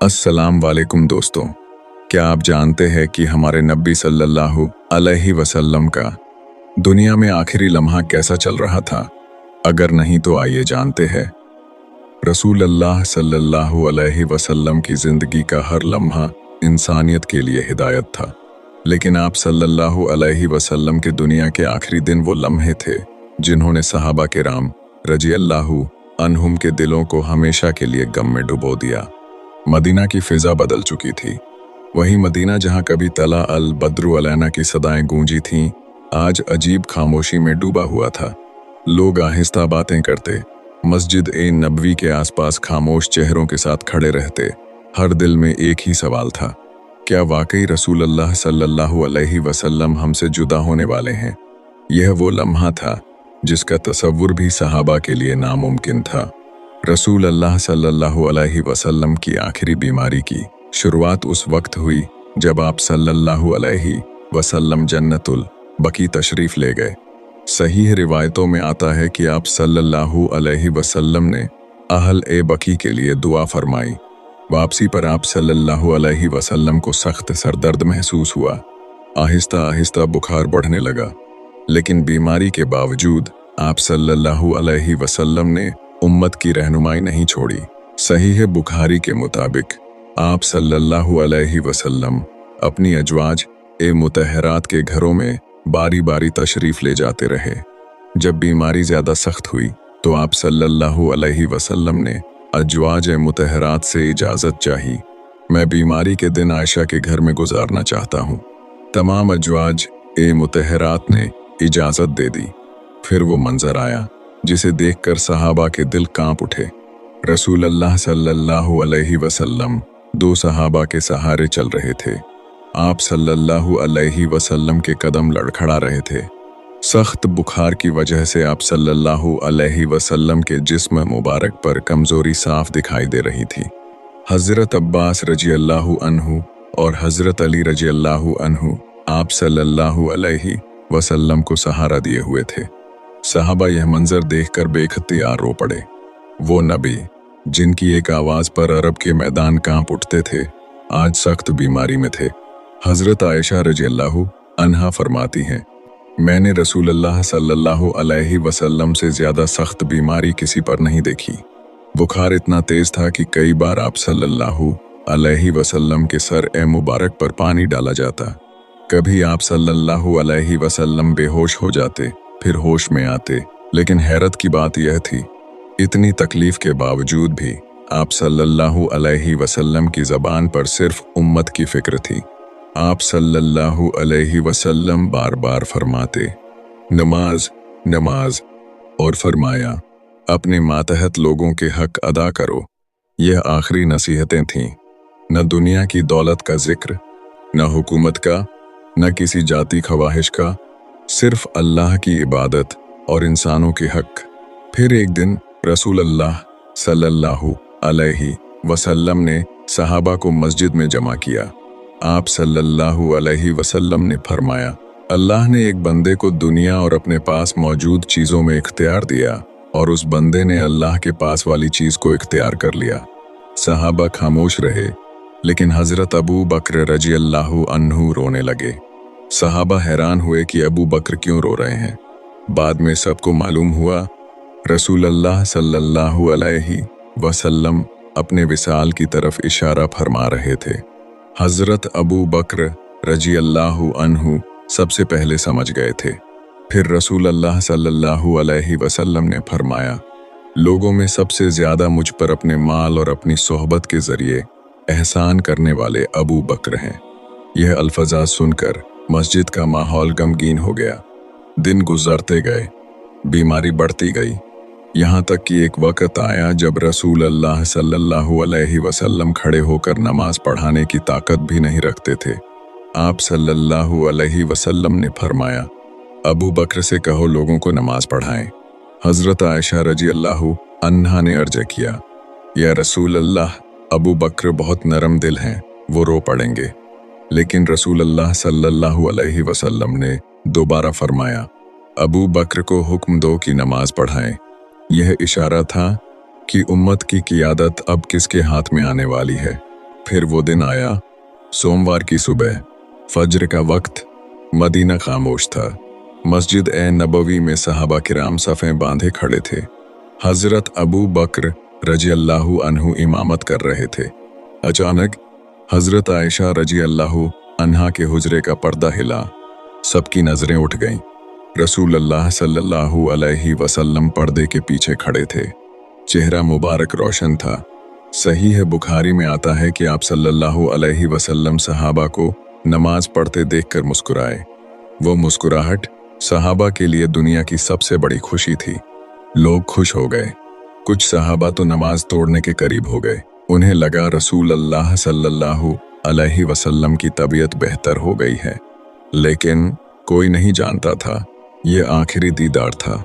अस्सलाम वालेकुम दोस्तों। क्या आप जानते हैं कि हमारे नबी सल्लल्लाहु अलैहि वसल्लम का दुनिया में आखिरी लम्हा कैसा चल रहा था? अगर नहीं तो आइए जानते हैं। रसूल अल्लाह सल्लल्लाहु अलैहि वसल्लम की जिंदगी का हर लम्हा इंसानियत के लिए हिदायत था, लेकिन आप सल्लल्लाहु अलैहि वसल्लम के दुनिया के आखिरी दिन वो लम्हे थे जिन्होंने सहाबा किराम रजी अल्लाहु अन्हुम के दिलों को हमेशा के लिए गम में डुबो दिया। मदीना की फिजा बदल चुकी थी। वही मदीना जहां कभी तला अल बद्रु अलैना की सदाएं गूंजी थीं, आज अजीब खामोशी में डूबा हुआ था। लोग आहिस्ता बातें करते, मस्जिद ए नबवी के आसपास खामोश चेहरों के साथ खड़े रहते। हर दिल में एक ही सवाल था, क्या वाकई रसूल अल्लाह सल्लल्लाहु अलैहि वसल्लम हमसे जुदा होने वाले हैं? यह वो लम्हा था जिसका तसव्वुर भी सहाबा के लिए नामुमकिन था। रसूल अल्लाह सल्लल्लाहु अलैहि वसल्लम की आखिरी बीमारी की शुरुआत उस वक्त हुई जब आप सल्लल्लाहु अलैहि वसल्लम जन्नतुल बकी तशरीफ ले गए। सहीह रिवायतों में आता है कि आप सल्लल्लाहु अलैहि वसल्लम ने अहल ए बकी के लिए दुआ फरमाई। वापसी पर आप सल्लल्लाहु अलैहि वसल्लम को सख्त सरदर्द महसूस हुआ। आहिस्ता आहिस्ता बुखार बढ़ने लगा, लेकिन बीमारी के बावजूद आप सल्लल्लाहु अलैहि वसल्लम ने उम्मत की रहनुमाई नहीं छोड़ी। सहीह बुखारी के मुताबिक आप सल्लल्लाहु अलैहि वसल्लम अपनी अजवाज ए मुतहरात के घरों में बारी बारी तशरीफ ले जाते रहे। जब बीमारी ज्यादा सख्त हुई तो आप सल्लल्लाहु अलैहि वसल्लम ने अजवाज ए मुतहरात से इजाजत चाही। मैं बीमारी के दिन आयशा के घर में गुजारना चाहता हूँ। तमाम अजवाज ए मुतहरात ने इजाजत दे दी। फिर वो मंजर आया जिसे देखकर सहाबा के दिल कांप उठे। रसूल अल्लाह सल्लल्लाहु अलैहि वसल्लम दो सहाबा के सहारे चल रहे थे। आप सल्लल्लाहु अलैहि वसल्लम के कदम लड़खड़ा रहे थे। सख्त बुखार की वजह से आप सल्लल्लाहु अलैहि वसल्लम के जिस्म मुबारक पर कमजोरी साफ दिखाई दे रही थी। हजरत अब्बास रजी अल्लाहु अन्हु और हजरत अली रजी अल्लाहु अन्हु आप सल्लल्लाहु अलैहि वसल्लम को सहारा दिए हुए थे। सहाबा यह मंजर देखकर बेख्तियार रो पड़े। वो नबी जिनकी एक आवाज पर अरब के मैदान कांप उठते थे, आज सख्त बीमारी में थे। हजरत आयशा रजी अल्लाहु अन्हा फरमाती हैं, मैंने रसूल अल्लाह सल्लल्लाहु अलैहि वसल्लम से ज्यादा सख्त बीमारी किसी पर नहीं देखी। बुखार इतना तेज था कि कई बार आप सल्लल्लाहु अलैहि वसल्लम के सर ए मुबारक पर पानी डाला जाता। कभी आप सल्लल्लाहु अलैहि वसल्लम बेहोश हो जाते, फिर होश में आते। लेकिन हैरत की बात यह थी, इतनी तकलीफ के बावजूद भी आप सल्लल्लाहु अलैहि वसल्लम की ज़बान पर सिर्फ उम्मत की फिक्र थी। आप सल्लल्लाहु अलैहि वसल्लम बार बार फरमाते, नमाज नमाज, और फरमाया, अपने मातहत लोगों के हक अदा करो। यह आखिरी नसीहतें थीं। न दुनिया की दौलत का जिक्र, न हुकूमत का, न किसी जाति ख्वाहिश का, सिर्फ अल्लाह की इबादत और इंसानों के हक। फिर एक दिन रसूल अल्लाह सल्लल्लाहु अलैहि वसल्लम ने सहाबा को मस्जिद में जमा किया। आप सल्लल्लाहु अलैहि वसल्लम ने फरमाया, अल्लाह ने एक बंदे को दुनिया और अपने पास मौजूद चीज़ों में इख्तियार दिया और उस बंदे ने अल्लाह के पास वाली चीज़ को इख्तियार कर लिया। सहाबा खामोश रहे, लेकिन हजरत अबू बकर रजी अल्लाहु अन्हु रोने लगे। सहाबा हैरान हुए कि अबू बकर क्यों रो रहे हैं। बाद में सबको मालूम हुआ, रसूल अल्लाह सल्लल्लाहु अलैहि वसल्लम अपने विसाल की तरफ इशारा फरमा रहे थे। हजरत अबू बकर रजी अल्लाहु अन्हु सबसे पहले समझ गए थे। फिर रसूल अल्लाह सल्लल्लाहु अलैहि वसल्लम ने फरमाया, लोगों में सबसे ज्यादा मुझ पर अपने माल और अपनी सोहबत के जरिए एहसान करने वाले अबू बकर हैं। यह अल्फाज सुनकर मस्जिद का माहौल गमगीन हो गया। दिन गुजरते गए, बीमारी बढ़ती गई, यहाँ तक कि एक वक्त आया जब रसूल अल्लाह सल्लल्लाहु अलैहि वसल्लम खड़े होकर नमाज पढ़ाने की ताकत भी नहीं रखते थे। आप सल्लल्लाहु अलैहि वसल्लम ने फरमाया, अबू बकर से कहो लोगों को नमाज पढ़ाएं। हजरत आयशा रजी अल्लाहु अन्हा ने अर्ज किया, या रसूल अल्लाह, अबू बकर बहुत नरम दिल हैं, वो रो पड़ेंगे। लेकिन रसूल अल्लाह सल्लल्लाहु अलैहि वसल्लम ने दोबारा फरमाया, अबू बकर को हुक्म दो कि नमाज पढ़ाएं। यह इशारा था कि उम्मत की क़ियादत अब किसके हाथ में आने वाली है। फिर वो दिन आया, सोमवार की सुबह, फज्र का वक्त। मदीना खामोश था। मस्जिद ए नबवी में सहाबा किराम सफ़ें बांधे खड़े थे। हजरत अबू बकर रजी अल्लाहु अन्हु इमामत कर रहे थे। अचानक हजरत आयशा रजी अल्लाहु अन्हा के हुजरे का पर्दा हिला। सबकी नजरें उठ गईं। रसूल अल्लाह सल्लल्लाहु अलैहि वसल्लम पर्दे के पीछे खड़े थे। चेहरा मुबारक रोशन था। सही है, बुखारी में आता है कि आप सल्लल्लाहु अलैहि वसल्लम सहाबा को नमाज पढ़ते देखकर मुस्कुराए। वो मुस्कुराहट सहाबा के लिए दुनिया की सबसे बड़ी खुशी थी। लोग खुश हो गए। कुछ सहाबा तो नमाज तोड़ने के करीब हो गए। उन्हें लगा रसूल अल्लाह सल्लल्लाहु अलैहि वसल्लम की तबीयत बेहतर हो गई है। लेकिन कोई नहीं जानता था ये आखिरी दीदार था।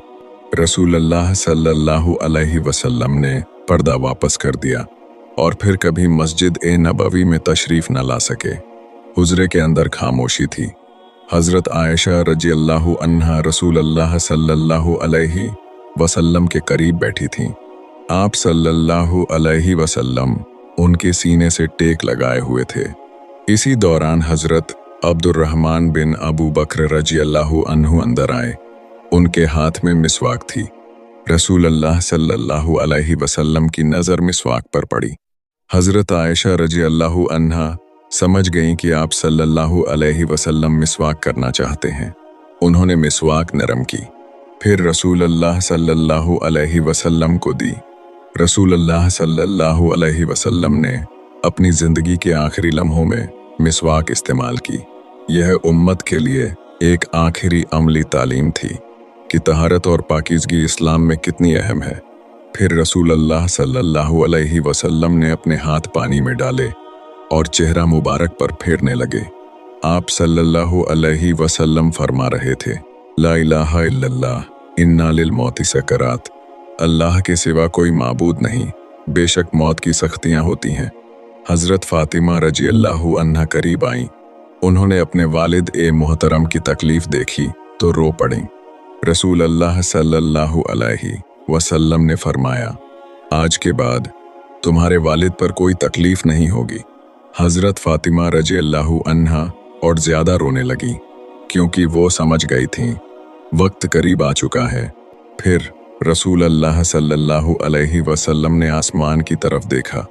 रसूल अल्लाह सल्लल्लाहु अलैहि वसल्लम ने पर्दा वापस कर दिया और फिर कभी मस्जिद ए नबवी में तशरीफ न ला सके। हुजरे के अंदर खामोशी थी। हजरत आयशा रजी अल्लाहु अन्हा रसूल अल्लाह सल्लल्लाहु अलैहि वसल्लम के करीब बैठी थीं। आप सल्लल्लाहु अलैहि वसल्लम उनके सीने से टेक लगाए हुए थे। इसी दौरान हजरत अब्दुर्रहमान बिन अबू बकर रजी अल्लाहु अन्हु अंदर आए। उनके हाथ में मिसवाक थी। रसूल अल्लाह सल्लल्लाहु अलैहि वसल्लम की नज़र मिसवाक पर पड़ी। हजरत आयशा रजी अल्लाहु अन्हा समझ गईं कि आप सल्लल्लाहु अलैहि वसल्लम मिसवाक करना चाहते हैं। उन्होंने मिसवाक नरम की, फिर रसूल अल्लाह सल्लल्लाहु अलैहि वसल्लम को दी। रसूल अल्लाह सल्लल्लाहु अलैहि वसल्लम ने अपनी ज़िंदगी के आखिरी लम्हों में मिसवाक इस्तेमाल की। यह उम्मत के लिए एक आखिरी अमली तालीम थी कि तहारत और पाकीज़गी इस्लाम में कितनी अहम है। फिर रसूल अल्लाह सल्लल्लाहु अलैहि वसल्लम ने अपने हाथ पानी में डाले और चेहरा मुबारक पर फेरने लगे। आप सल्लल्लाहु अलैहि वसल्लम फरमा रहे थे, ला इलाहा इल्लल्लाह इन्ना लिल मौति सकरात। अल्लाह के सिवा कोई माबूद नहीं, बेशक मौत की सख्तियां होती हैं। हजरत फातिमा रजी अल्लाहु अन्हा करीब आईं। उन्होंने अपने वालिद ए मोहतरम की तकलीफ देखी तो रो पड़ीं। रसूल अल्लाह सल्लल्लाहु अलैहि वसल्लम ने फरमाया, आज के बाद तुम्हारे वालिद पर कोई तकलीफ नहीं होगी। हजरत फातिमा रजी अल्लाहु अन्हा और ज्यादा रोने लगी, क्योंकि वो समझ गई थीं वक्त करीब आ चुका है। फिर रसूल अल्लाह सल्लल्लाहु अलैहि वसल्लम ने आसमान की तरफ देखा।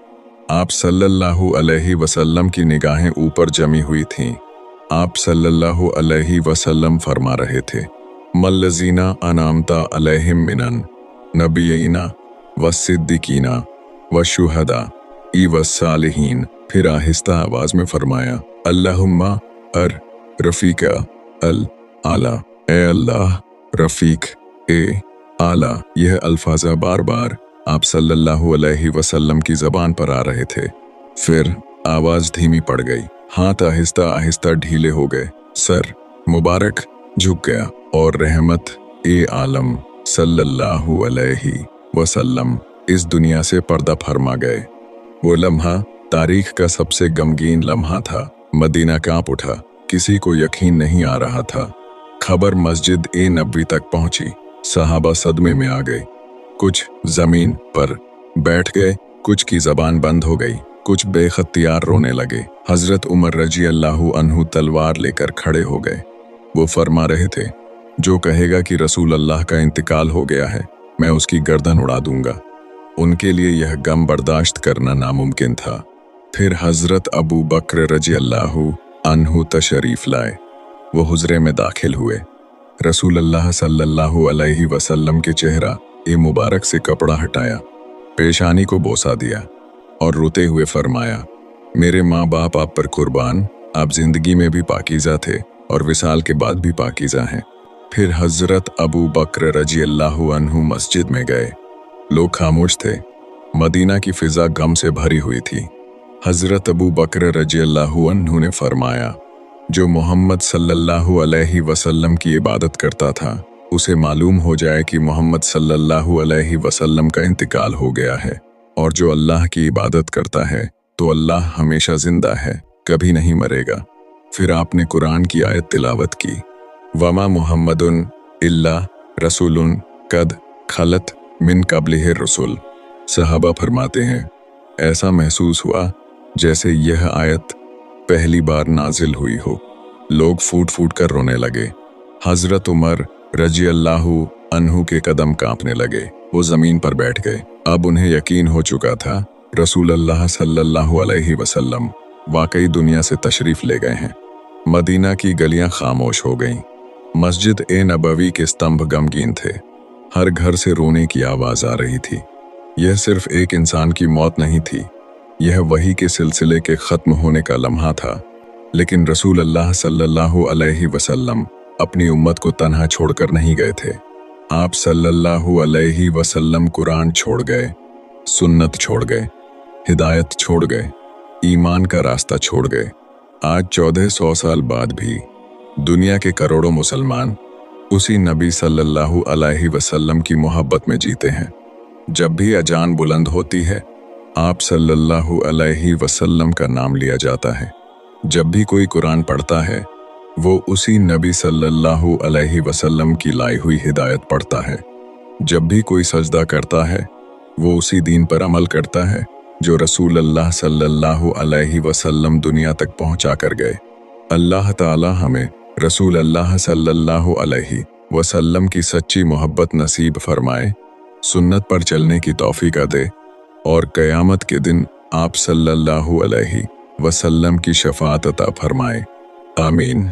आप सल्लल्लाहु अलैहि वसल्लम की निगाहें ऊपर जमी हुई थीं। आप सल्लल्लाहु अलैहि वसल्लम फरमा रहे थे, मल्लज़ीना अनामता अलैहिम मिनन नबिय्यीना वस्सिद्दीकीना वशुहदा वस्सालिहीन। फिर आहिस्ता आवाज में फरमाया, अल्लाहुम्मा अर रफ़ीका अल आला। ए अल्लाह रफ़ीक ए आला। यह अल्फाजा बार बार आप सल्लल्लाहु अलैहि वसल्लम की ज़बान पर आ रहे थे। फिर आवाज़ धीमी पड़ गई, हाथ आहिस्ता आहिस्ता ढीले हो गए, सर मुबारक झुक गया और रहमत ए आलम सल्लल्लाहु अलैहि वसल्लम इस दुनिया से पर्दा फरमा गए। वो लम्हा तारीख का सबसे गमगीन लम्हा था। मदीना कांप उठा। किसी को यकीन नहीं आ रहा था। खबर मस्जिद ए नबवी तक पहुंची। सहाबा सदमे में आ गए। कुछ जमीन पर बैठ गए, कुछ की जबान बंद हो गई, कुछ बेख्तियार रोने लगे। हजरत उमर रजी अल्लाहु अन्हु तलवार लेकर खड़े हो गए। वो फरमा रहे थे, जो कहेगा कि रसूल अल्लाह का इंतकाल हो गया है, मैं उसकी गर्दन उड़ा दूंगा। उनके लिए यह गम बर्दाश्त करना नामुमकिन था। फिर हजरत अबू बकर रजी अल्लाहु अन्हु तशरीफ लाए। वो हुजरे में दाखिल हुए। रसूल अल्लाह सल्लल्लाहु अलैहि वसल्लम के चेहरा ए मुबारक से कपड़ा हटाया, पेशानी को बोसा दिया और रोते हुए फरमाया, मेरे माँ बाप आप पर कुर्बान, आप जिंदगी में भी पाकीज़ा थे और विसाल के बाद भी पाकीज़ा हैं। फिर हजरत अबू बकर रजी अल्लाहु अन्हु मस्जिद में गए। लोग खामोश थे। मदीना की फिजा गम से भरी हुई थी। हजरत अबू बकर रजी अल्लाहु अन्हु ने फरमाया, जो मोहम्मद सल्लल्लाहु अलैहि वसल्लम की इबादत करता था, उसे मालूम हो जाए कि मोहम्मद सल्लल्लाहु अलैहि वसल्लम का इंतकाल हो गया है, और जो अल्लाह की इबादत करता है तो अल्लाह हमेशा जिंदा है, कभी नहीं मरेगा। फिर आपने कुरान की आयत तिलावत की, वमा मुहम्मदुन इल्ला रसूलुन कद खलत मिन कब्लिहि रसूल। सहाबा फरमाते हैं, ऐसा महसूस हुआ जैसे यह आयत पहली बार नाजिल हुई हो। लोग फूट फूट कर रोने लगे। हजरत उमर रजी अल्लाहु अन्हु के कदम कांपने लगे। वो जमीन पर बैठ गए। अब उन्हें यकीन हो चुका था, रसूल अल्लाह सल्लल्लाहु अलैहि वसल्लम वाकई दुनिया से तशरीफ ले गए हैं। मदीना की गलियां खामोश हो गईं। मस्जिद ए नबवी के स्तंभ गमगीन थे। हर घर से रोने की आवाज आ रही थी। यह सिर्फ एक इंसान की मौत नहीं थी, यह वही के सिलसिले के खत्म होने का लम्हा था। लेकिन रसूल अल्लाह सल्लल्लाहु अलैहि वसल्लम अपनी उम्मत को तन्हा छोड़कर नहीं गए थे। आप सल्लल्लाहु अलैहि वसल्लम कुरान छोड़ गए, सुन्नत छोड़ गए, हिदायत छोड़ गए, ईमान का रास्ता छोड़ गए। आज 1400 साल बाद भी दुनिया के करोड़ों मुसलमान उसी नबी सल्लल्लाहु अलैहि वसल्लम की मोहब्बत में जीते हैं। जब भी अजान बुलंद होती है, आप सल्लल्लाहु अलैहि वसल्लम का नाम लिया जाता है। जब भी कोई कुरान पढ़ता है, वो उसी नबी सल्लल्लाहु अलैहि वसल्लम की लाई हुई हिदायत पढ़ता है। जब भी कोई सजदा करता है, वो उसी दीन पर अमल करता है जो रसूल अल्लाह सल्लल्लाहु अलैहि वसल्लम दुनिया तक पहुंचा कर गए। अल्लाह ताला हमें रसूल अल्लाह सल्लल्लाहु अलैहि वसल्लम की सच्ची मोहब्बत नसीब फरमाए, सुन्नत पर चलने की तौफीक दे और क़यामत के दिन आप सल्लल्लाहु अलैहि वसल्लम की शफाअत अता फरमाए। आमीन।